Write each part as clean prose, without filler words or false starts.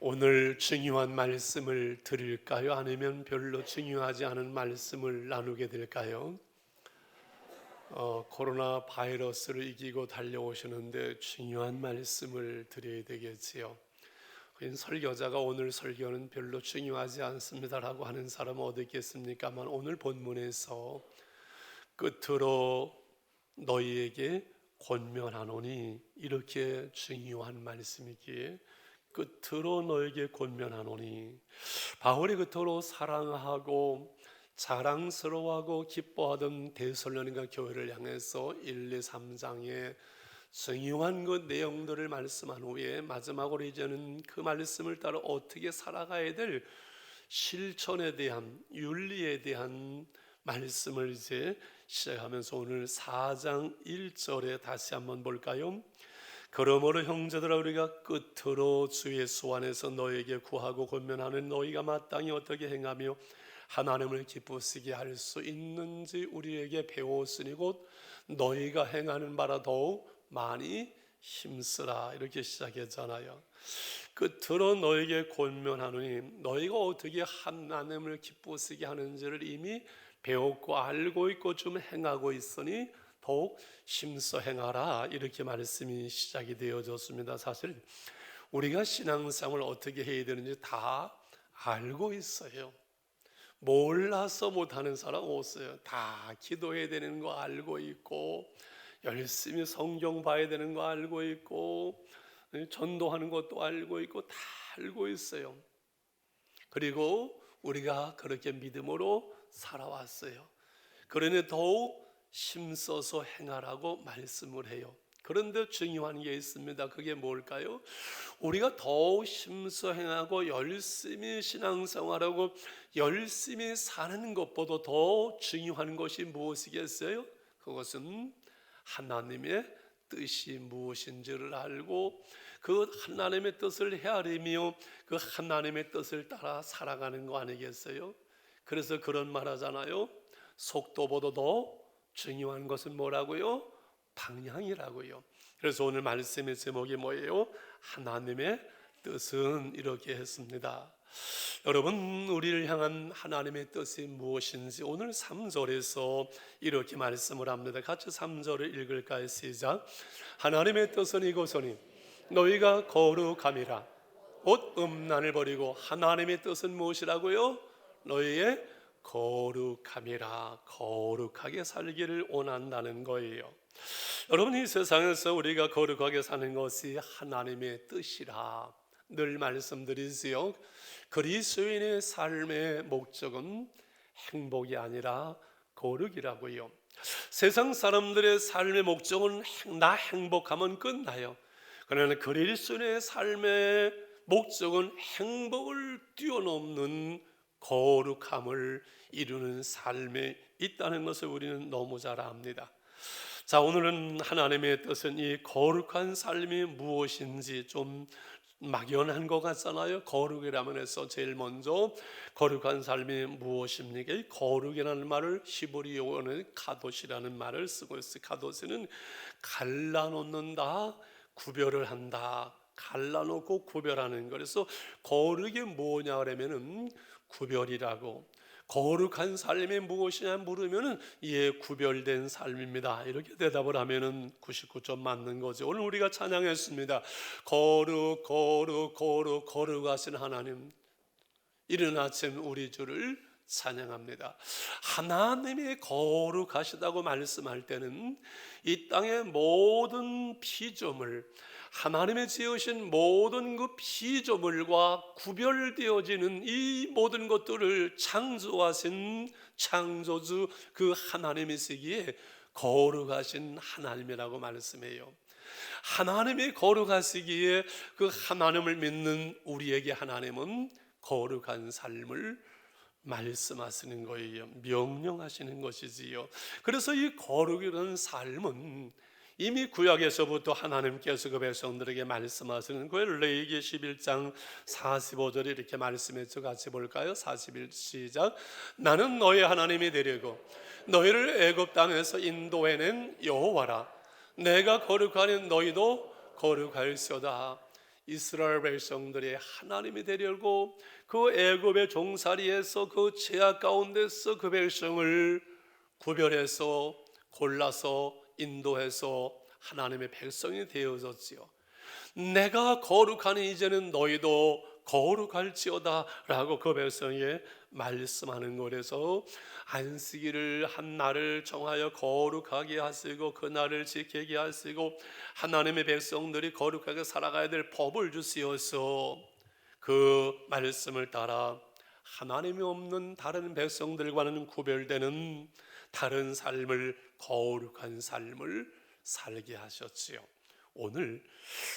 오늘 중요한 말씀을 드릴까요? 아니면 별로 중요하지 않은 말씀을 나누게 될까요? 코로나 바이러스를 이기고 달려오시는데 중요한 말씀을 드려야 되겠지요. 설교자가 오늘 설교는 별로 중요하지 않습니다라고 하는 사람은 어디 있겠습니까만, 오늘 본문에서 끝으로 너희에게 권면하노니, 이렇게 중요한 말씀이기에 끝으로 너에게 권면하노니, 바울이 그토록 사랑하고 자랑스러워하고 기뻐하던 데살로니가 교회를 향해서 1, 2, 3장의 중요한 그 내용들을 말씀한 후에 마지막으로 이제는 그 말씀을 따라 어떻게 살아가야 될 실천에 대한, 윤리에 대한 말씀을 이제 시작하면서 오늘 4장 1절에 다시 한번 볼까요? 그러므로 형제들아, 우리가 끝으로 주 예수 안에서 너에게 구하고 권면하는 너희가 마땅히 어떻게 행하며 하나님을 기쁘시게 할 수 있는지 우리에게 배웠으니 곧 너희가 행하는 바라 더욱 많이 힘쓰라, 이렇게 시작했잖아요. 끝으로 너에게 권면하노니, 너희가 어떻게 하나님을 기쁘시게 하는지를 이미 배웠고 알고 있고 좀 행하고 있으니 더욱 힘써 행하라, 이렇게 말씀이 시작이 되어졌습니다. 사실 우리가 신앙생활을 어떻게 해야 되는지 다 알고 있어요. 몰라서 못하는 사람 없어요. 다 기도해야 되는 거 알고 있고, 열심히 성경 봐야 되는 거 알고 있고, 전도하는 것도 알고 있고, 다 알고 있어요. 그리고 우리가 그렇게 믿음으로 살아왔어요. 그러니 더욱 힘써서 행하라고 말씀을 해요. 그런데 중요한 게 있습니다. 그게 뭘까요? 우리가 더욱 힘써 행하고 열심히 신앙생활하고 열심히 사는 것보다 더 중요한 것이 무엇이겠어요? 그것은 하나님의 뜻이 무엇인지를 알고 그 하나님의 뜻을 헤아리며 그 하나님의 뜻을 따라 살아가는 거 아니겠어요? 그래서 그런 말 하잖아요. 속도보다 더 중요한 것은 뭐라고요? 방향이라고요. 그래서 오늘 말씀의 제목이 뭐예요? 하나님의 뜻은, 이렇게 했습니다. 여러분, 우리를 향한 하나님의 뜻이 무엇인지 오늘 3절에서 이렇게 말씀을 합니다. 같이 3절을 읽을까요? 시작. 하나님의 뜻은 이것이니 너희가 거룩함이라. 곧 음란을 버리고, 하나님의 뜻은 무엇이라고요? 너희의 거룩함이라. 거룩하게 살기를 원한다는 거예요. 여러분, 이 세상에서 우리가 거룩하게 사는 것이 하나님의 뜻이라 늘 말씀드리지요. 그리스도인의 삶의 목적은 행복이 아니라 거룩이라고요. 세상 사람들의 삶의 목적은 나 행복하면 끝나요. 그러나 그리스도인의 삶의 목적은 행복을 뛰어넘는 거룩함을 이루는 삶에 있다는 것을 우리는 너무 잘 압니다. 자, 오늘은 하나님의 뜻은 이 거룩한 삶이 무엇인지 좀 막연한 것 같잖아요. 거룩이라면 해서 제일 먼저 거룩한 삶이 무엇입니까? 이 거룩이라는 말을 히브리어는 카도시라는 말을 쓰고 있어요. 카도시는 갈라놓는다, 구별을 한다, 갈라놓고 구별하는 거. 그래서 거룩이 뭐냐 그러면은 구별이라고. 거룩한 삶이 무엇이냐 물으면은 예, 구별된 삶입니다, 이렇게 대답을 하면은 99점 맞는 거죠. 오늘 우리가 찬양했습니다. 거룩 거룩 거룩 거룩하신 하나님, 이른 아침 우리 주를 찬양합니다. 하나님이 거룩하시다고 말씀할 때는 이 땅의 모든 피조물, 하나님의 지으신 모든 그 피조물과 구별되어지는 이 모든 것들을 창조하신 창조주 그 하나님이시기에 거룩하신 하나님이라고 말씀해요. 하나님이 거룩하시기에 그 하나님을 믿는 우리에게 하나님은 거룩한 삶을 말씀하시는 거예요. 명령하시는 것이지요. 그래서 이 거룩이라는 삶은 이미 구약에서부터 하나님께서 그 백성들에게 말씀하시는 거예요. 레위기 11장 45절에 이렇게 말씀했죠. 같이 볼까요? 41 시작. 나는 너의 하나님이 되려고 너희를 애굽 땅에서 인도해낸 여호와라. 내가 거룩하니 너희도 거룩할시오다. 이스라엘 백성들이 하나님이 되려고 그 애굽의 종살이에서 그 죄악 가운데서 그 백성을 구별해서 골라서 인도해서 하나님의 백성이 되어졌지요. 내가 거룩하니 이제는 너희도 거룩할지어다 라고 그 백성에게 말씀하는 거라서 안식일을 한 날을 정하여 거룩하게 하시고 그 날을 지키게 하시고 하나님의 백성들이 거룩하게 살아가야 될 법을 주시어서 그 말씀을 따라 하나님이 없는 다른 백성들과는 구별되는 다른 삶을, 거룩한 삶을 살게 하셨지요. 오늘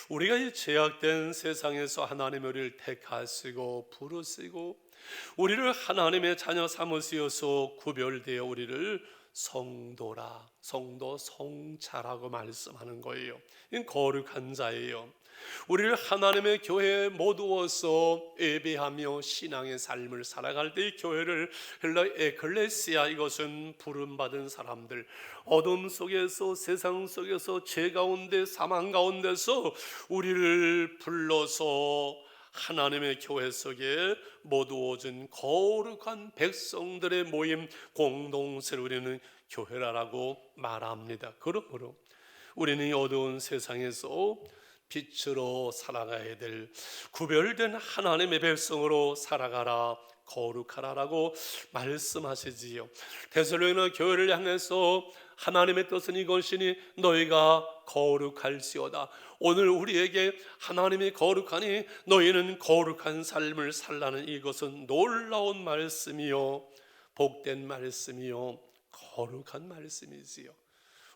우리가 이 죄악된 세상에서 하나님의 우리를 택하시고 부르시고 우리를 하나님의 자녀 삼으시어서 구별되어 우리를 성도라, 성도, 성자라고 말씀하는 거예요. 이 거룩한 자예요. 우리를 하나님의 교회에 모두어서 예배하며 신앙의 삶을 살아갈 때 이 교회를 헬라 에클레시아, 이것은 부름받은 사람들, 어둠 속에서 세상 속에서 죄 가운데 사망 가운데서 우리를 불러서 하나님의 교회 속에 모두어진 거룩한 백성들의 모임 공동체를 우리는 교회라고 말합니다. 그러므로 우리는 이 어두운 세상에서 빛으로 살아가야 될 구별된 하나님의 백성으로 살아가라, 거룩하라라고 말씀하시지요. 데살로니가 교회를 향해서 하나님의 뜻은 이것이니 너희가 거룩할지어다. 오늘 우리에게 하나님이 거룩하니 너희는 거룩한 삶을 살라는 이것은 놀라운 말씀이요, 복된 말씀이요, 거룩한 말씀이지요.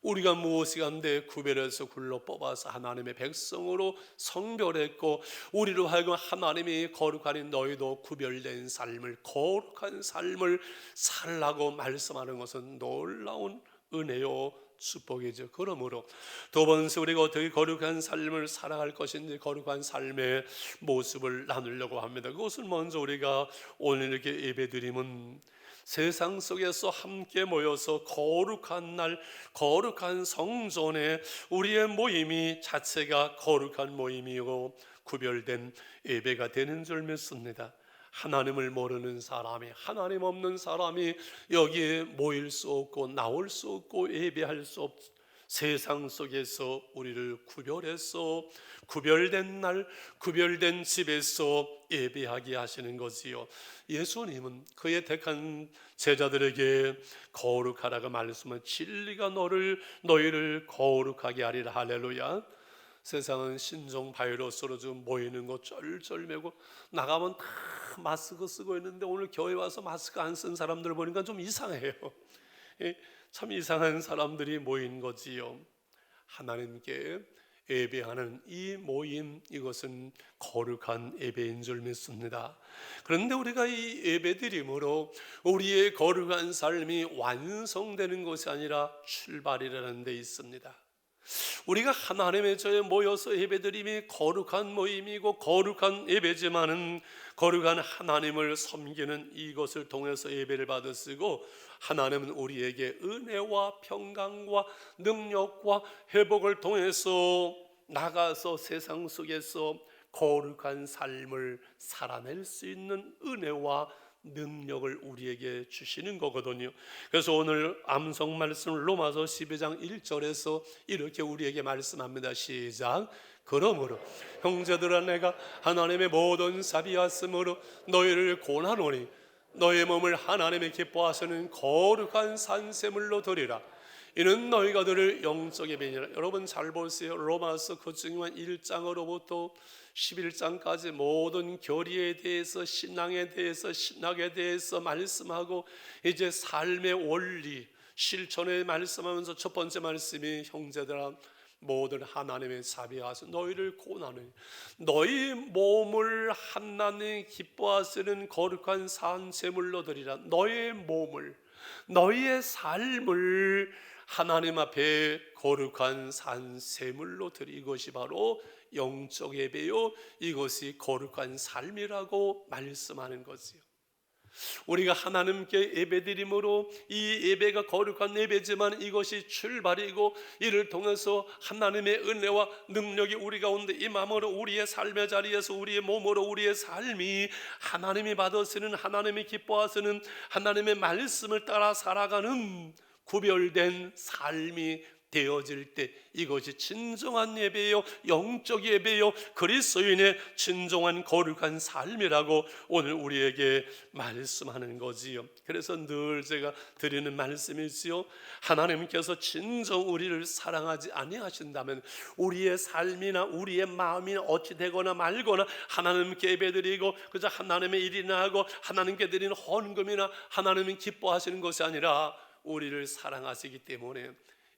우리가 무엇이간데 구별해서 굴러 뽑아서 하나님의 백성으로 성별했고 우리로 하여금 하나님이 거룩하니 너희도 구별된 삶을, 거룩한 삶을 살라고 말씀하는 것은 놀라운 은혜요, 축복이죠. 그러므로 두 번째 우리가 어떻게 거룩한 삶을 살아갈 것인지, 거룩한 삶의 모습을 나누려고 합니다. 그것은 먼저 우리가 오늘 이렇게 예배드림은 세상 속에서 함께 모여서 거룩한 날, 거룩한 성전에 우리의 모임이 자체가 거룩한 모임이고 구별된 예배가 되는 줄 믿습니다. 하나님을 모르는 사람이, 하나님 없는 사람이 여기에 모일 수 없고 나올 수 없고 예배할 수 없, 세상 속에서 우리를 구별해서 구별된 날, 구별된 집에서 예배하게 하시는 거지요. 예수님은 그의 택한 제자들에게 거룩하라고 말씀한 진리가 너희를 거룩하게 하리라. 할렐루야. 세상은 신종 바이러스로 좀 모이는 거 쩔쩔매고 나가면 다 마스크 쓰고 있는데 오늘 교회 와서 마스크 안 쓴 사람들 보니까 좀 이상해요. 참 이상한 사람들이 모인 거지요. 하나님께 예배하는 이 모임, 이것은 거룩한 예배인 줄 믿습니다. 그런데 우리가 이 예배드림으로 우리의 거룩한 삶이 완성되는 것이 아니라 출발이라는 데 있습니다. 우리가 하나님의 저에 모여서 예배드림이 거룩한 모임이고 거룩한 예배지만은 거룩한 하나님을 섬기는 이것을 통해서 예배를 받으시고 하나님은 우리에게 은혜와 평강과 능력과 회복을 통해서 나가서 세상 속에서 거룩한 삶을 살아낼 수 있는 은혜와 능력을 우리에게 주시는 거거든요. 그래서 오늘 암송 말씀 로마서 12장 1절에서 이렇게 우리에게 말씀합니다. 시작. 그러므로 형제들아 내가 하나님의 모든 사비하심으로 너희를 권하노니 너희 몸을 하나님의 기뻐하시는 거룩한 산제물로 드리라. 이는 너희가 들을 영적 예배니라. 여러분 잘 보세요. 로마서 그 중요한 1장으로부터 11장까지 모든 교리에 대해서, 신앙에 대해서, 신학에 대해서 말씀하고 이제 삶의 원리, 실천에 말씀하면서 첫 번째 말씀이 형제들아 모든 하나님의 자비하사 너희를 고난해 너희 몸을 하나님 기뻐하시는 거룩한 산제물로 드리라. 너희의 몸을, 너희의 삶을 하나님 앞에 거룩한 산제물로 드리, 이것이 바로 영적 예배요, 이것이 거룩한 삶이라고 말씀하는 거지요. 우리가 하나님께 예배드림으로 이 예배가 거룩한 예배지만 이것이 출발이고 이를 통해서 하나님의 은혜와 능력이 우리 가운데 임함으로 우리의 삶의 자리에서 우리의 몸으로 우리의 삶이 하나님이 받으시는, 하나님이 기뻐하시는 하나님의 말씀을 따라 살아가는 구별된 삶이 되어질 때 이것이 진정한 예배요, 영적 예배요, 그리스도인의 진정한 거룩한 삶이라고 오늘 우리에게 말씀하는 거지요. 그래서 늘 제가 드리는 말씀이지요. 하나님께서 진정 우리를 사랑하지 아니하신다면 우리의 삶이나 우리의 마음이나 어찌 되거나 말거나 하나님께 예배드리고 그저 하나님의 일이나 하고 하나님께 드리는 헌금이나 하나님이 기뻐하시는 것이 아니라 우리를 사랑하시기 때문에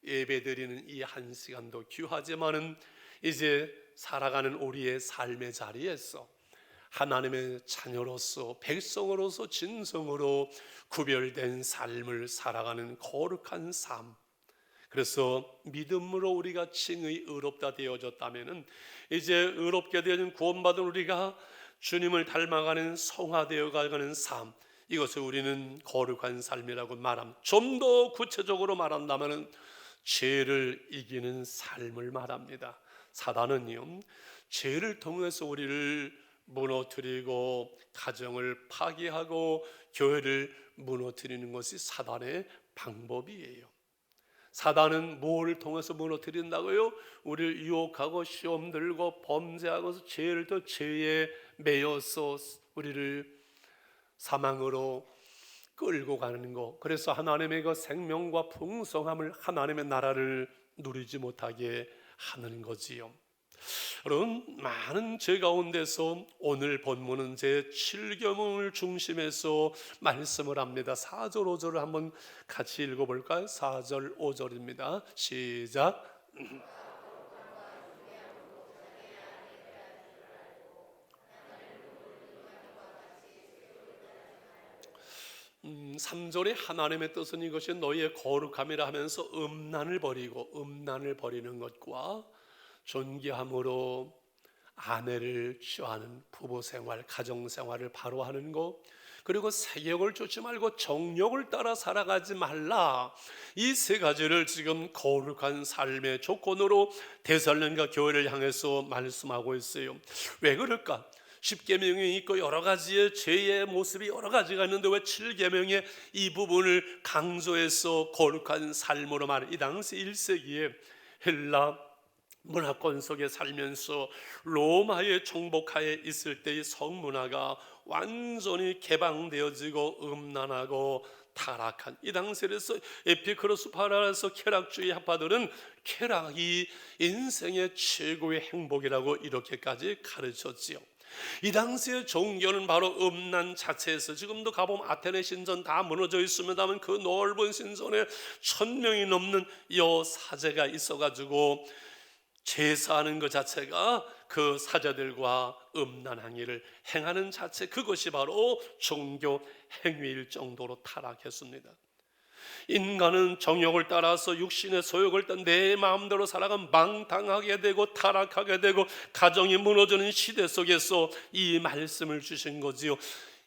예배드리는 이 한 시간도 귀하지만은 이제 살아가는 우리의 삶의 자리에서 하나님의 자녀로서 백성으로서 진성으로 구별된 삶을 살아가는 거룩한 삶, 그래서 믿음으로 우리가 칭의 의롭다 되어졌다면은 이제 의롭게 되어진 구원받은 우리가 주님을 닮아가는 성화되어 가는 삶, 이것을 우리는 거룩한 삶이라고 말합니다. 좀 더 구체적으로 말한다면은 죄를 이기는 삶을 말합니다. 사단은요, 죄를 통해서 우리를 무너뜨리고 가정을 파괴하고 교회를 무너뜨리는 것이 사단의 방법이에요. 사단은 뭘 통해서 무너뜨린다고요? 우리를 유혹하고 시험 들고 범죄하고서 죄를 더 죄에 매여서 우리를 사망으로 끌고 가는 거. 그래서 하나님의 그 생명과 풍성함을, 하나님의 나라를 누리지 못하게 하는 거지요. 여러분, 많은 죄 가운데서 오늘 본문은 제7계명을 중심해서 말씀을 합니다. 4절 5절을 한번 같이 읽어볼까요? 4절 5절입니다 시작. 3절에 하나님의 뜻은 이것이 너희의 거룩함이라 하면서 음란을 버리는 것과 존귀함으로 아내를 취하는 부부생활, 가정생활을 바로 하는 것, 그리고 세욕을 쫓지 말고 정욕을 따라 살아가지 말라, 이 세 가지를 지금 거룩한 삶의 조건으로 데살로니가 교회를 향해서 말씀하고 있어요. 왜 그럴까? 10계명이 있고 여러 가지의 죄의 모습이 여러 가지가 있는데 왜 7계명의 이 부분을 강조해서 거룩한 삶으로 말해? 이 당시 1세기에 헬라 문화권 속에 살면서 로마의 정복하에 있을 때의 성문화가 완전히 개방되어지고 음란하고 타락한 이 당시에서 에피크로스 파라에서 쾌락주의 학파들은 쾌락이 인생의 최고의 행복이라고 이렇게까지 가르쳤지요. 이 당시의 종교는 바로 음란 자체에서, 지금도 가보면 아테네 신전 다 무너져 있습니다만 그 넓은 신전에 1000명이 넘는 여사제가 있어가지고 제사하는 것 자체가 그 사제들과 음란 행위를 행하는 자체, 그것이 바로 종교 행위일 정도로 타락했습니다. 인간은 정욕을 따라서 육신의 소욕을 따라 내 마음대로 살아가 망당하게 되고 타락하게 되고 가정이 무너지는 시대 속에서 이 말씀을 주신 거지요.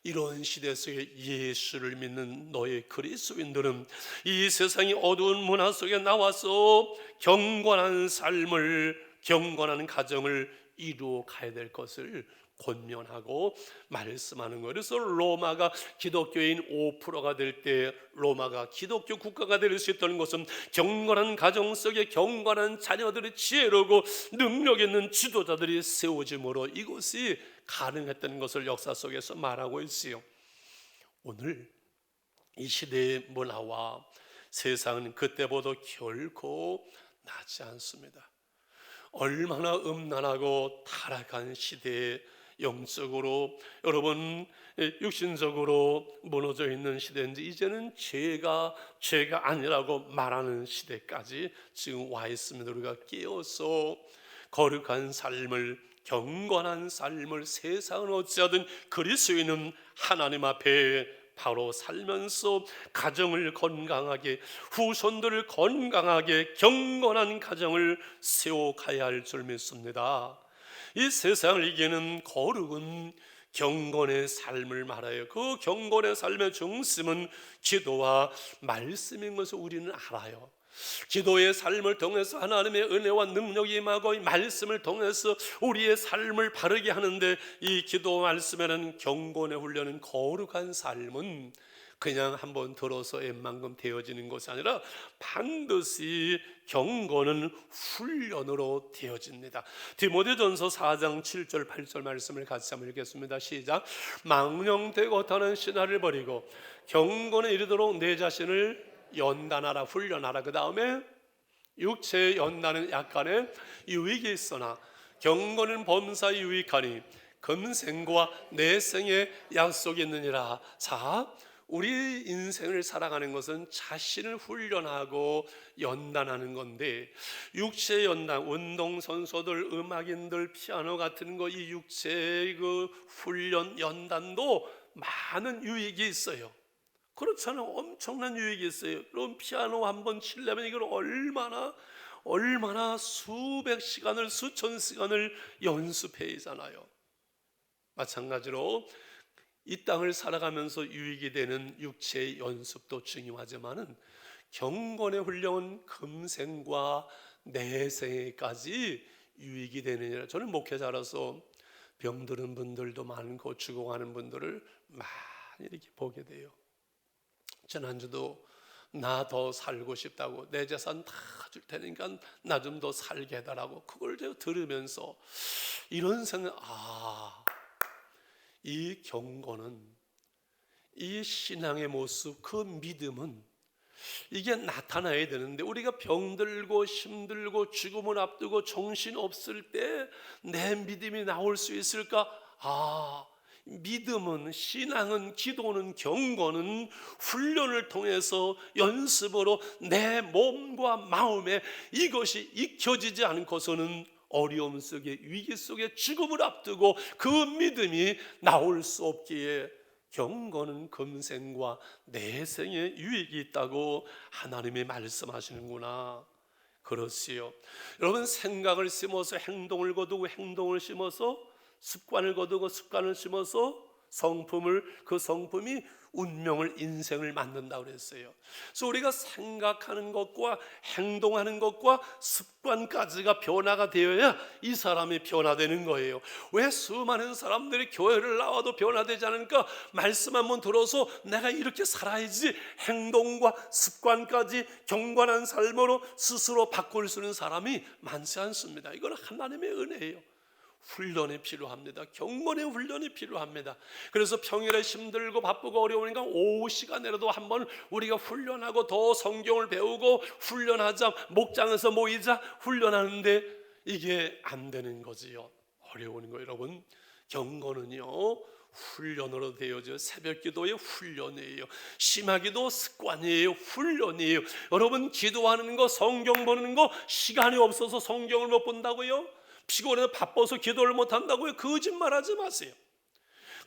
이런 시대 속에 예수를 믿는 너희 그리스도인들은 이 세상의 어두운 문화 속에 나와서 경건한 삶을, 경건한 가정을 이루어 가야 될 것을 권면하고 말씀하는 거예요. 그래서 로마가 기독교인 5%가 될 때 로마가 기독교 국가가 될 수 있다는 것은 경건한 가정 속에 경건한 자녀들이 지혜로고 능력 있는 지도자들이 세워짐으로 이것이 가능했던 것을 역사 속에서 말하고 있어요. 오늘 이 시대의 문화와 세상은 그때보다 결코 낫지 않습니다. 얼마나 음란하고 타락한 시대에 영적으로, 여러분 육신적으로 무너져 있는 시대인지 이제는 죄가 아니라고 말하는 시대까지 지금 와 있습니다. 우리가 깨어서 거룩한 삶을, 경건한 삶을, 세상은 어찌하든 그리스도인은 하나님 앞에 바로 살면서 가정을 건강하게, 후손들을 건강하게 경건한 가정을 세워가야 할 줄 믿습니다. 이 세상을 이기는 거룩은 경건의 삶을 말해요. 그 경건의 삶의 중심은 기도와 말씀인 것을 우리는 알아요. 기도의 삶을 통해서 하나님의 은혜와 능력이 임하고 이 말씀을 통해서 우리의 삶을 바르게 하는데, 이 기도 말씀에는 경건의 훈련은 거룩한 삶은 그냥 한번 들어서 웬만큼 되어지는 것이 아니라 반드시 경건은 훈련으로 되어집니다. 디모데전서 4장 7절 8절 말씀을 같이 한번 읽겠습니다. 시작. 망령되고 타는 신화를 버리고 경건에 이르도록 내 자신을 연단하라, 훈련하라. 그 다음에 육체의 연단은 약간의 유익이 있으나 경건은 범사에 유익하니 금생과 내생의 약속이 있느니라. 자, 우리 인생을 살아가는 것은 자신을 훈련하고 연단하는 건데, 육체의 연단, 운동선수들, 음악인들, 피아노 같은 거, 이 육체의 그 훈련, 연단도 많은 유익이 있어요. 그렇잖아요. 엄청난 유익이 있어요. 그럼 피아노 한번 치려면 이걸 얼마나 수백 시간을, 수천 시간을 연습해야 하잖아요. 마찬가지로 이 땅을 살아가면서 유익이 되는 육체의 연습도 중요하지만은 경건의 훈련은 금생과 내생까지 유익이 되느니라. 저는 목회자로서 병드는 분들도 많고 죽어가는 분들을 많이 이렇게 보게 돼요. 지난주도 나 더 살고 싶다고, 내 재산 다 줄 테니까 나 좀 더 살게 해달라고, 그걸 제가 들으면서 이런 생각, 이 경건은, 이 신앙의 모습, 그 믿음은 이게 나타나야 되는데, 우리가 병들고 힘들고 죽음을 앞두고 정신 없을 때 내 믿음이 나올 수 있을까? 믿음은, 신앙은, 기도는, 경건은 훈련을 통해서 연습으로 내 몸과 마음에 이것이 익혀지지 않고서는 어려움 속에, 위기 속에, 죽음을 앞두고 그 믿음이 나올 수 없기에 경건은 금생과 내생에 유익이 있다고 하나님이 말씀하시는구나. 그렇지요. 여러분, 생각을 심어서 행동을 거두고 행동을 심어서 습관을 거두고 습관을 심어서 그 성품이 운명을, 인생을 만든다고 그랬어요. 그래서 우리가 생각하는 것과 행동하는 것과 습관까지가 변화가 되어야 이 사람이 변화되는 거예요. 왜 수많은 사람들이 교회를 나와도 변화되지 않으니까? 말씀 한번 들어서 내가 이렇게 살아야지, 행동과 습관까지 경건한 삶으로 스스로 바꿀 수 있는 사람이 많지 않습니다. 이건 하나님의 은혜예요. 훈련이 필요합니다. 경건의 훈련이 필요합니다. 그래서 평일에 힘들고 바쁘고 어려우니까 오후 시간에라도 한번 우리가 훈련하고 더 성경을 배우고 훈련하자, 목장에서 모이자, 훈련하는데 이게 안 되는 거지요. 어려운 거. 여러분, 경건은요 훈련으로 되어져. 새벽 기도의 훈련이에요. 심하기도 습관이에요. 훈련이에요. 여러분, 기도하는 거, 성경 보는 거 시간이 없어서 성경을 못 본다고요? 피곤해서 바빠서 기도를 못한다고요? 거짓말하지 마세요.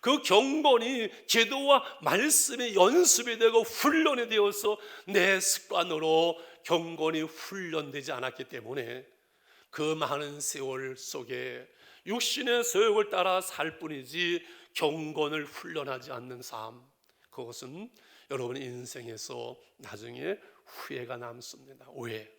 그 경건이 기도와 말씀의 연습이 되고 훈련이 되어서 내 습관으로 경건이 훈련되지 않았기 때문에 그 많은 세월 속에 육신의 소욕을 따라 살 뿐이지 경건을 훈련하지 않는 삶, 그것은 여러분 인생에서 나중에 후회가 남습니다. 왜?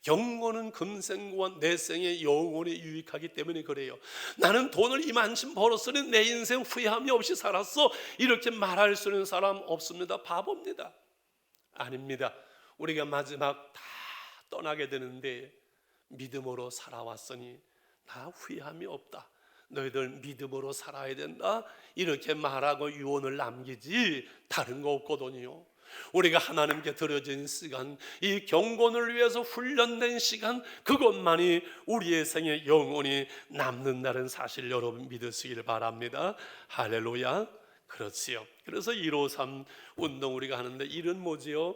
경건은 금생과 내생의 영원히 유익하기 때문에 그래요. 나는 돈을 이만큼 벌었으니 내 인생 후회함이 없이 살았어, 이렇게 말할 수 있는 사람 없습니다. 바보입니다. 아닙니다. 우리가 마지막 다 떠나게 되는데 믿음으로 살아왔으니 나 후회함이 없다, 너희들 믿음으로 살아야 된다, 이렇게 말하고 유언을 남기지 다른 거 없거든요. 우리가 하나님께 드려진 시간, 이 경건을 위해서 훈련된 시간, 그것만이 우리의 생에 영원히 남는다는 사실 여러분 믿으시길 바랍니다. 할렐루야. 그렇지요. 그래서 153 운동 우리가 하는데 1은 뭐지요?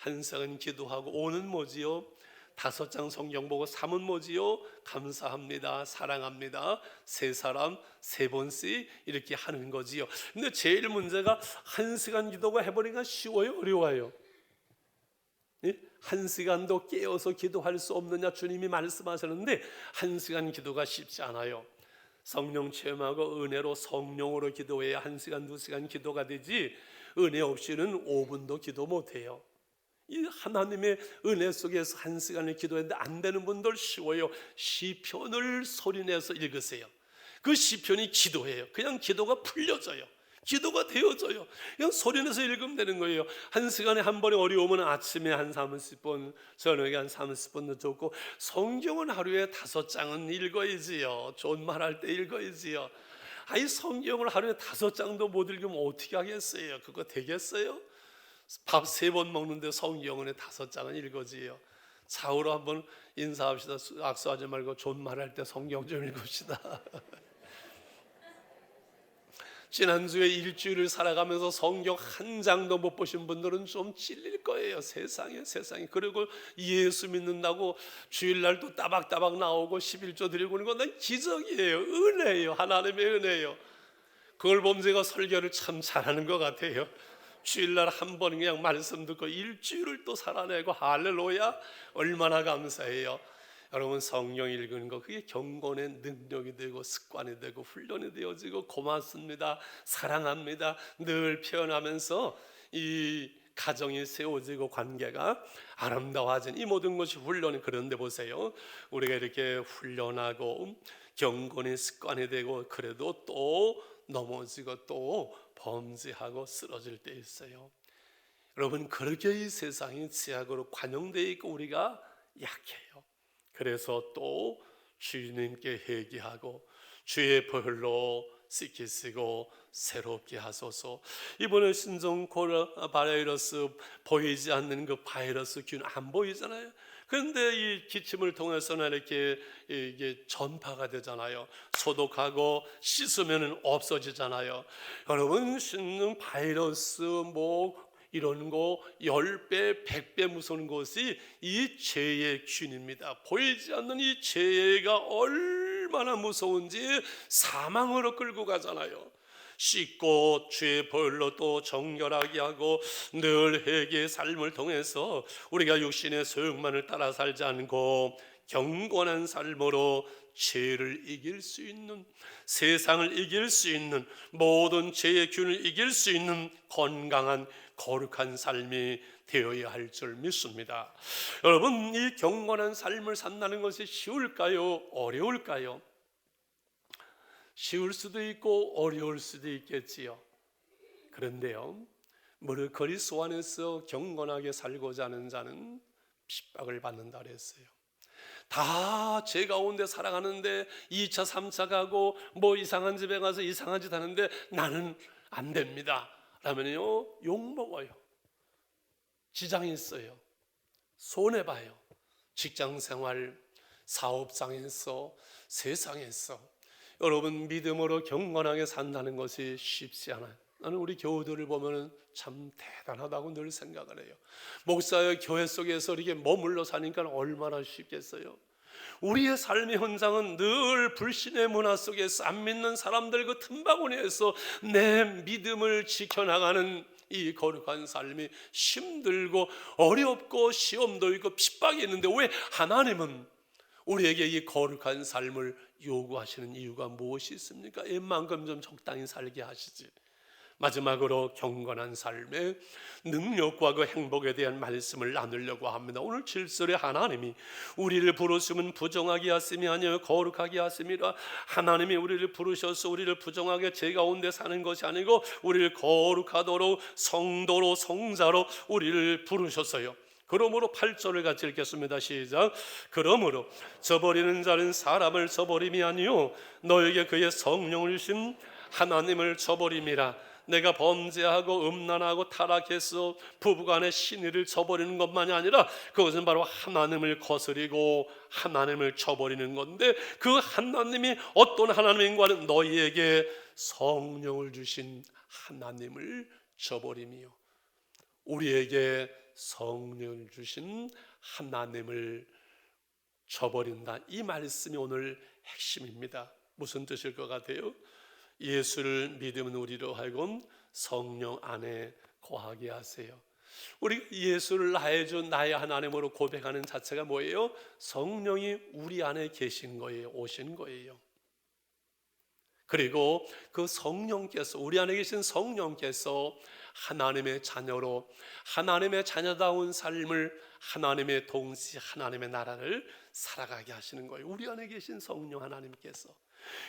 1시간 기도하고, 5는 뭐지요? 5장 성경 보고, 3은 뭐지요? 감사합니다, 사랑합니다, 세 사람 3번씩 이렇게 하는 거지요. 근데 제일 문제가 1시간 기도가 해버리니까 쉬워요, 어려워요? 1시간도 깨어서 기도할 수 없느냐 주님이 말씀하셨는데 1시간 기도가 쉽지 않아요. 성령 체험하고 은혜로 성령으로 기도해야 1시간, 2시간 기도가 되지 은혜 없이는 5분도 기도 못해요. 이 하나님의 은혜 속에서 1시간을 기도했는데 안 되는 분들 쉬워요. 시편을 소리내서 읽으세요. 그 시편이 기도예요. 그냥 기도가 풀려져요. 기도가 되어져요. 그냥 소리내서 읽으면 되는 거예요. 1시간에 한 번에 어려우면 아침에 한 30분, 저녁에 한 30분도 좋고, 성경은 하루에 5장은 읽어야지요. 좋은 말 할 때 읽어야지요. 아이 성경을 하루에 5장도 못 읽으면 어떻게 하겠어요? 그거 되겠어요? 밥 3번 먹는데 성경은 5장은 읽어지요. 좌우로 한번 인사합시다. 악수하지 말고 좋은 말 할 때 성경 좀 읽읍시다. 지난주에 일주일을 살아가면서 성경 한 장도 못 보신 분들은 좀 찔릴 거예요. 세상에. 그리고 예수 믿는다고 주일날도 따박따박 나오고 11조 드리고 그런 건 난 기적이에요. 은혜예요. 하나님의 은혜예요. 그걸 보면 제가 설교를 참 잘하는 것 같아요. 주일날 한 번 그냥 말씀 듣고 일주일을 또 살아내고 할렐루야. 얼마나 감사해요. 여러분 성경 읽는 거 그게 경건의 능력이 되고 습관이 되고 훈련이 되어지고 고맙습니다. 사랑합니다. 늘 표현하면서 이 가정이 세워지고 관계가 아름다워진 이 모든 것이 훈련이. 그런데 보세요. 우리가 이렇게 훈련하고 경건의 습관이 되고 그래도 또 넘어지고 또 범죄하고 쓰러질 때 있어요. 여러분 그렇게 이 세상이 죄악으로 관용되어 있고 우리가 약해요. 그래서 또 주님께 회개하고 주의 벌로 씻기시고 새롭게 하소서. 이번에 신종 바이러스 보이지 않는 그 바이러스 균 안 보이잖아요. 그런데 이 기침을 통해서는 이렇게 이게 전파가 되잖아요. 소독하고 씻으면 없어지잖아요. 여러분 신종 바이러스 이런 거 10배, 100배 무서운 것이 이 죄의 균입니다. 보이지 않는 이 죄가 얼마나 무서운지 사망으로 끌고 가잖아요. 씻고 주의 벌로 또 정결하게 하고 늘 회개의 삶을 통해서 우리가 육신의 소욕만을 따라 살지 않고 경건한 삶으로 죄를 이길 수 있는, 세상을 이길 수 있는, 모든 죄의 균을 이길 수 있는 건강한 거룩한 삶이 되어야 할 줄 믿습니다. 여러분 이 경건한 삶을 산다는 것이 쉬울까요? 어려울까요? 쉬울 수도 있고 어려울 수도 있겠지요. 그런데요 무릇 그리스도 안에서 경건하게 살고자 하는 자는 핍박을 받는다 그랬어요. 다 죄 가운데 살아가는데 2차 3차 가고 이상한 집에 가서 이상한 짓 하는데 나는 안 됩니다 라면요 욕먹어요. 지장이 있어요. 손해봐요. 직장생활, 사업장에서, 세상에서. 여러분 믿음으로 경건하게 산다는 것이 쉽지 않아요. 나는 우리 교우들을 보면 참 대단하다고 늘 생각을 해요. 목사의 교회 속에서 이렇게 머물러 사니까 얼마나 쉽겠어요. 우리의 삶의 현장은 늘 불신의 문화 속에서 안 믿는 사람들 그 틈바구니에서 내 믿음을 지켜나가는 이 거룩한 삶이 힘들고 어렵고 시험도 있고 핍박이 있는데 왜 하나님은 우리에게 이 거룩한 삶을 요구하시는 이유가 무엇이 있습니까? 웬만큼 좀 적당히 살게 하시지. 마지막으로 경건한 삶의 능력과 그 행복에 대한 말씀을 나누려고 합니다. 오늘 7절에 하나님이 우리를 부르심은 부정하게 하심이 아니요 거룩하게 하심이라. 하나님이 우리를 부르셔서 우리를 부정하게 죄 가운데 사는 것이 아니고 우리를 거룩하도록 성도로 성자로 우리를 부르셨어요. 그러므로 8절을 같이 읽겠습니다. 시작. 그러므로 저버리는 자는 사람을 저버림이 아니요 너에게 그의 성령을 주신 하나님을 저버림이라. 내가 범죄하고 음란하고 타락해서 부부간의 신의를 저버리는 것만이 아니라 그것은 바로 하나님을 거스리고 하나님을 저버리는 건데 그 하나님이 어떤 하나님인가는 너희에게 성령을 주신 하나님을 저버림이요. 우리에게 성령을 주신 하나님을 저버린다. 이 말씀이 오늘 핵심입니다. 무슨 뜻일 것 같아요? 예수를 믿으면 우리로 하여금 성령 안에 거하게 하세요. 우리 예수를 나의 주 나의 하나님으로 고백하는 자체가 뭐예요? 성령이 우리 안에 계신 거예요. 오신 거예요. 그리고 그 성령께서, 우리 안에 계신 성령께서 하나님의 자녀로 하나님의 자녀다운 삶을, 하나님의 동시 하나님의 나라를 살아가게 하시는 거예요. 우리 안에 계신 성령 하나님께서.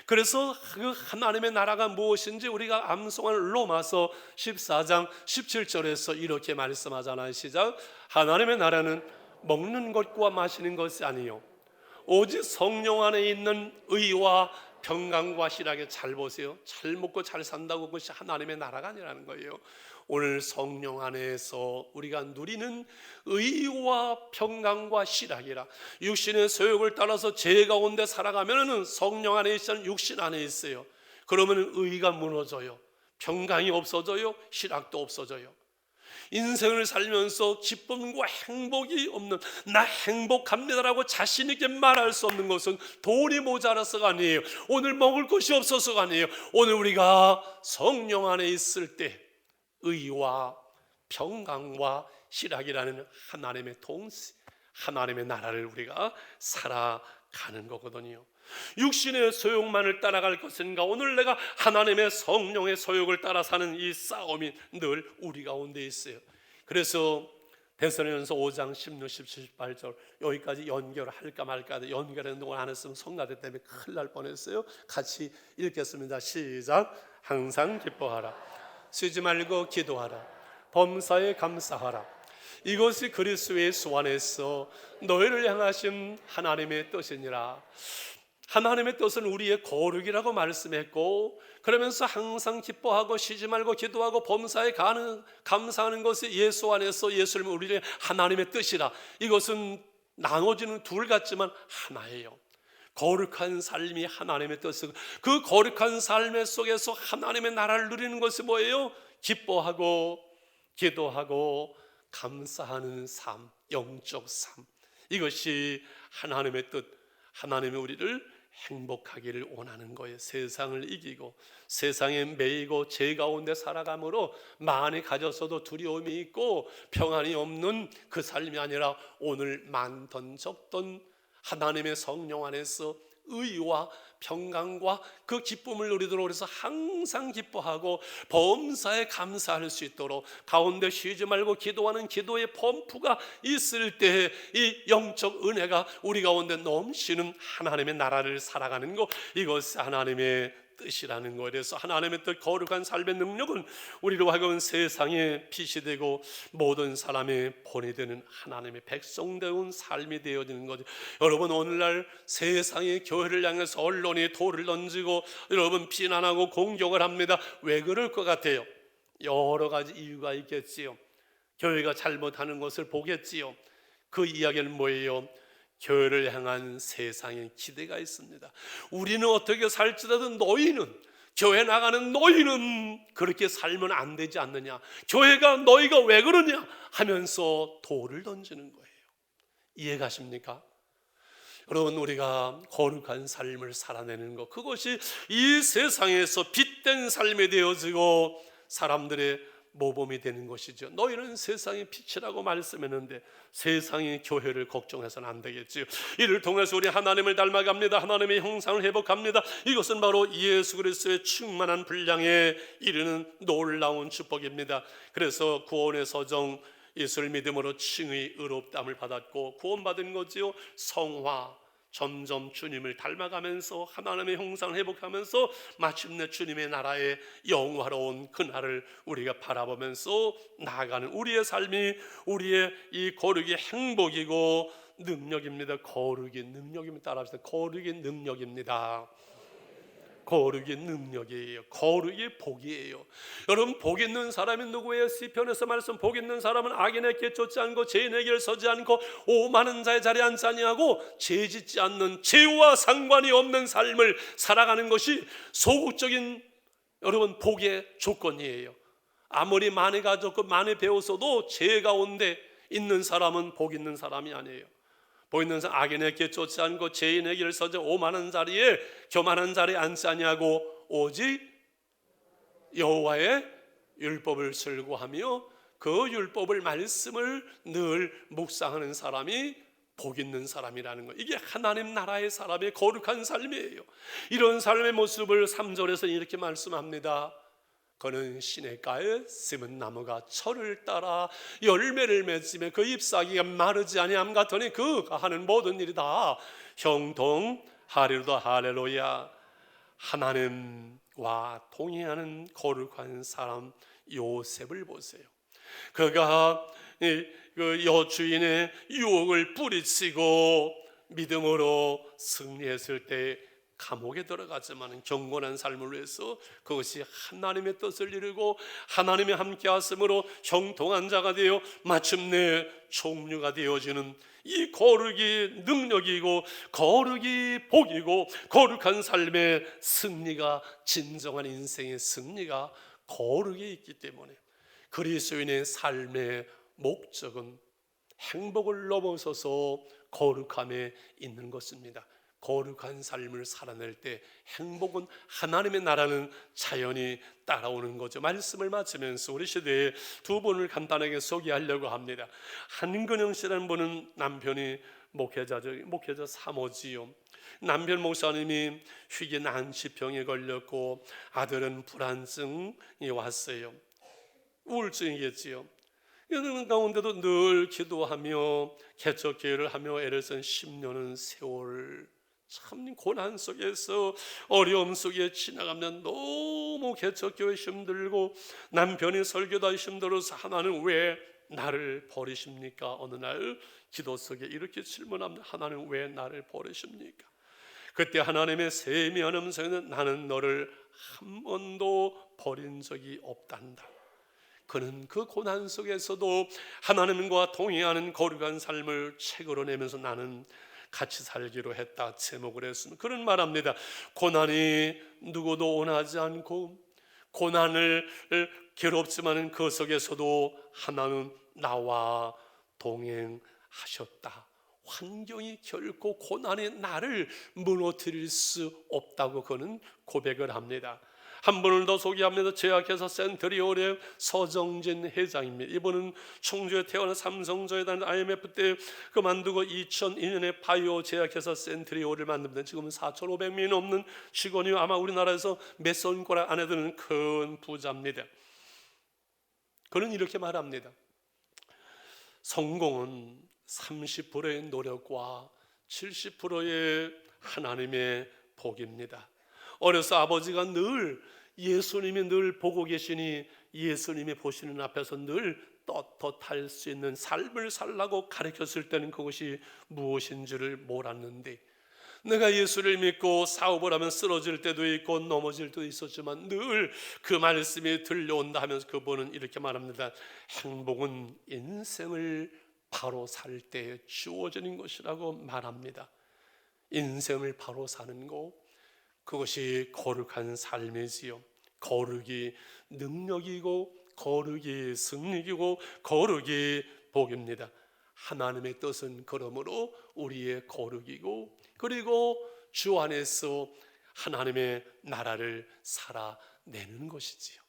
그래서 그 하나님의 나라가 무엇인지 우리가 암송하는 로마서 14장 17절에서 이렇게 말씀하잖아요. 시작. 하나님의 나라는 먹는 것과 마시는 것이 아니요 오직 성령 안에 있는 의와 평강과 희락에, 잘 보세요. 잘 먹고 잘 산다고 그것이 하나님의 나라가 아니라는 거예요. 오늘 성령 안에서 우리가 누리는 의와 평강과 희락이라. 육신의 소욕을 따라서 죄 가운데 살아가면 성령 안에 있는 육신 안에 있어요. 그러면 의가 무너져요. 평강이 없어져요. 희락도 없어져요. 인생을 살면서 기쁨과 행복이 없는, 나 행복합니다라고 자신 있게 말할 수 없는 것은 돈이 모자라서가 아니에요. 오늘 먹을 것이 없어서가 아니에요. 오늘 우리가 성령 안에 있을 때 의와 평강과 희락이라는 하나님의 동시, 하나님의 나라를 우리가 살아가는 거거든요. 육신의 소욕만을 따라갈 것인가, 오늘 내가 하나님의 성령의 소욕을 따라 사는 이 싸움이 늘 우리 가운데 있어요. 그래서 데살로니가서 5장 16, 17, 18절 여기까지 연결할까 말까, 연결하는 동안 안 했으면 성가대 때문에 큰일 날 뻔했어요. 같이 읽겠습니다. 시작. 항상 기뻐하라, 쉬지 말고 기도하라, 범사에 감사하라. 이것이 그리스도 예수 안에서 너희를 향하신 하나님의 뜻이니라. 하나님의 뜻은 우리의 거룩이라고 말씀했고, 그러면서 항상 기뻐하고 쉬지 말고 기도하고 범사에 감사하는 것이 예수 안에서, 예수님은 우리의 하나님의 뜻이라. 이것은 나눠지는 둘 같지만 하나예요. 거룩한 삶이 하나님의 뜻이고, 그 거룩한 삶 속에서 하나님의 나라를 누리는 것이 뭐예요? 기뻐하고 기도하고 감사하는 삶, 영적 삶. 이것이 하나님의 뜻, 하나님이 우리를 행복하기를 원하는 거예요. 세상을 이기고 세상에 매이고 죄 가운데 살아감으로 많이 가졌어도 두려움이 있고 평안이 없는 그 삶이 아니라, 오늘 많던 적던 하나님의 성령 안에서 의와 평강과 그 기쁨을 누리도록, 그래서 항상 기뻐하고 범사에 감사할 수 있도록 가운데 쉬지 말고 기도하는 기도의 펌프가 있을 때 이 영적 은혜가 우리 가운데 넘치는 하나님의 나라를 살아가는 것, 이것이 하나님의 뜻이라는 거에 대해서, 하나님의 뜻, 거룩한 삶의 능력은 우리로 하여금 세상의 빛이 되고 모든 사람의 본이 되는 하나님의 백성다운 삶이 되어지는 거죠. 여러분, 오늘날 세상의 교회를 향해서 언론이 돌을 던지고 여러분 비난하고 공격을 합니다. 왜 그럴 것 같아요? 여러 가지 이유가 있겠지요. 교회가 잘못하는 것을 보겠지요. 그 이야기는 뭐예요? 교회를 향한 세상의 기대가 있습니다. 우리는 어떻게 살지라도 너희는, 교회 나가는 너희는 그렇게 살면 안 되지 않느냐, 교회가 너희가 왜 그러냐 하면서 돌을 던지는 거예요. 이해가십니까? 여러분, 우리가 거룩한 삶을 살아내는 것, 그것이 이 세상에서 빛된 삶이 되어지고 사람들의 모범이 되는 것이죠. 너희는 세상의 빛이라고 말씀했는데 세상의 교회를 걱정해서는 안 되겠지요. 이를 통해서 우리 하나님을 닮아갑니다. 하나님의 형상을 회복합니다. 이것은 바로 예수 그리스도의 충만한 분량에 이르는 놀라운 축복입니다. 그래서 구원의 서정, 예수를 믿음으로 칭의 의롭다함을 받았고 구원받은 거지요. 성화, 점점 주님을 닮아가면서 하나님의 형상을 회복하면서 마침내 주님의 나라의 영화로운 그날을 우리가 바라보면서 나아가는 우리의 삶이, 우리의 이 거룩이 행복이고 능력입니다. 거룩이 능력입니다. 따라합시다. 거룩이 능력입니다. 거룩이 능력이에요. 거룩이 복이에요. 여러분, 복 있는 사람이 누구예요? 시편에서 말씀, 복 있는 사람은 악인의 길 쫓지 않고 죄인의 길 서지 않고 오만한 자의 자리에 앉지 아니하고 죄 짓지 않는, 죄와 상관이 없는 삶을 살아가는 것이 소극적인 여러분 복의 조건이에요. 아무리 많이 가졌고 많이 배웠어도 죄 가운데 있는 사람은 복 있는 사람이 아니에요. 복 있는 사람, 악인의 길 쫓지 않고 죄인의 길을 서지 오만한 자리에, 교만한 자리에 앉지 아니하고 오직 여호와의 율법을 슬고하며 그 율법을, 말씀을 늘 묵상하는 사람이 복 있는 사람이라는 거, 이게 하나님 나라의 사람의 거룩한 삶이에요. 이런 삶의 모습을 3절에서 이렇게 말씀합니다. 그는 시냇가에 심은 나무가 철을 따라 열매를 맺으며 그 잎사귀가 마르지 아니함 같으니 그가 하는 모든 일이 다 형통하리로다. 할렐루야. 하나님과 동행하는 거룩한 사람 요셉을 보세요. 그가 그 여주인의 유혹을 뿌리치고 믿음으로 승리했을 때 감옥에 들어가지만 경건한 삶을 위해서 그것이 하나님의 뜻을 이루고 하나님의 함께 하심으로 형통한 자가 되어 마침내 총류가 되어지는 이 거룩이 능력이고 거룩이 복이고 거룩한 삶의 승리가, 진정한 인생의 승리가 거룩에 있기 때문에 그리스도인의 삶의 목적은 행복을 넘어서서 거룩함에 있는 것입니다. 거룩한 삶을 살아낼 때 행복은, 하나님의 나라는 자연히 따라오는 거죠. 말씀을 마치면서 우리 시대에 두 분을 간단하게 소개하려고 합니다. 한근영 씨라는 분은 남편이 목회자 3호지요. 남편 목사님이 희귀 난치병에 걸렸고 아들은 불안증이 왔어요. 우울증이겠지요. 이런 가운데도 늘 기도하며 개척교회를 하며 애를 쓴 10년은 세월, 참 고난 속에서 어려움 속에 지나가면 너무 개척교회 힘들고 남편이 설교다 힘들어서 하나님 왜 나를 버리십니까? 어느 날 기도 속에 이렇게 질문합니다. 하나님 왜 나를 버리십니까? 그때 하나님의 세미한 음성에는 나는 너를 한 번도 버린 적이 없단다. 그는 그 고난 속에서도 하나님과 동행하는 거룩한 삶을 책으로 내면서 나는 같이 살기로 했다 제목을 했습니다. 그런 말합니다. 고난이 누구도 원하지 않고 고난을 괴롭지만 그 속에서도 하나는 나와 동행하셨다. 환경이 결코 고난의 나를 무너뜨릴 수 없다고 그는 고백을 합니다. 한 분을 더 소개합니다. 제약회사 센트리올의 서정진 회장입니다. 이분은 청주에 태어나 삼성저에 다닌 IMF 때 그만두고 2002년에 바이오 제약회사 센트리올을 만듭니다. 지금은 4,500명이 넘는 직원이 아마 우리나라에서 몇 손가락 안에 드는 큰 부자입니다. 그는 이렇게 말합니다. 성공은 30%의 노력과 70%의 하나님의 복입니다. 어려서 아버지가 늘 예수님이 늘 보고 계시니 예수님이 보시는 앞에서 늘 떳떳할 수 있는 삶을 살라고 가르쳤을 때는 그것이 무엇인 줄을 몰랐는데 내가 예수를 믿고 사업을 하면 쓰러질 때도 있고 넘어질 때도 있었지만 늘 그 말씀이 들려온다 하면서 그분은 이렇게 말합니다. 행복은 인생을 바로 살 때 주어지는 것이라고 말합니다. 인생을 바로 사는 것, 그것이 거룩한 삶이지요. 거룩이 능력이고 거룩이 승리이고 거룩이 복입니다. 하나님의 뜻은 그러므로 우리의 거룩이고 그리고 주 안에서 하나님의 나라를 살아내는 것이지요.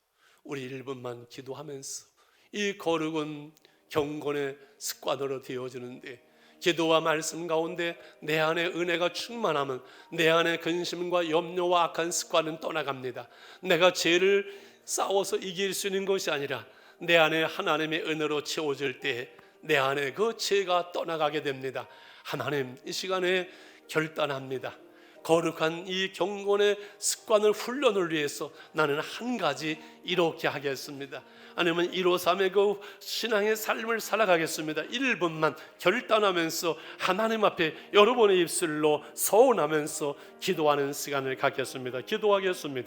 우리 1분만 기도하면서 이 거룩은 경건의 습관으로 되어지는데 기도와 말씀 가운데 내 안에 은혜가 충만하면 내 안에 근심과 염려와 악한 습관은 떠나갑니다. 내가 죄를 싸워서 이길 수 있는 것이 아니라 내 안에 하나님의 은혜로 채워질 때 내 안에 그 죄가 떠나가게 됩니다. 하나님, 이 시간에 결단합니다. 거룩한 이 경건의 습관을 훈련을 위해서 나는 한 가지 이렇게 하겠습니다. 아니면 153의 그 신앙의 삶을 살아가겠습니다. 1분만 결단하면서 하나님 앞에 여러분의 입술로 서원하면서 기도하는 시간을 갖겠습니다. 기도하겠습니다.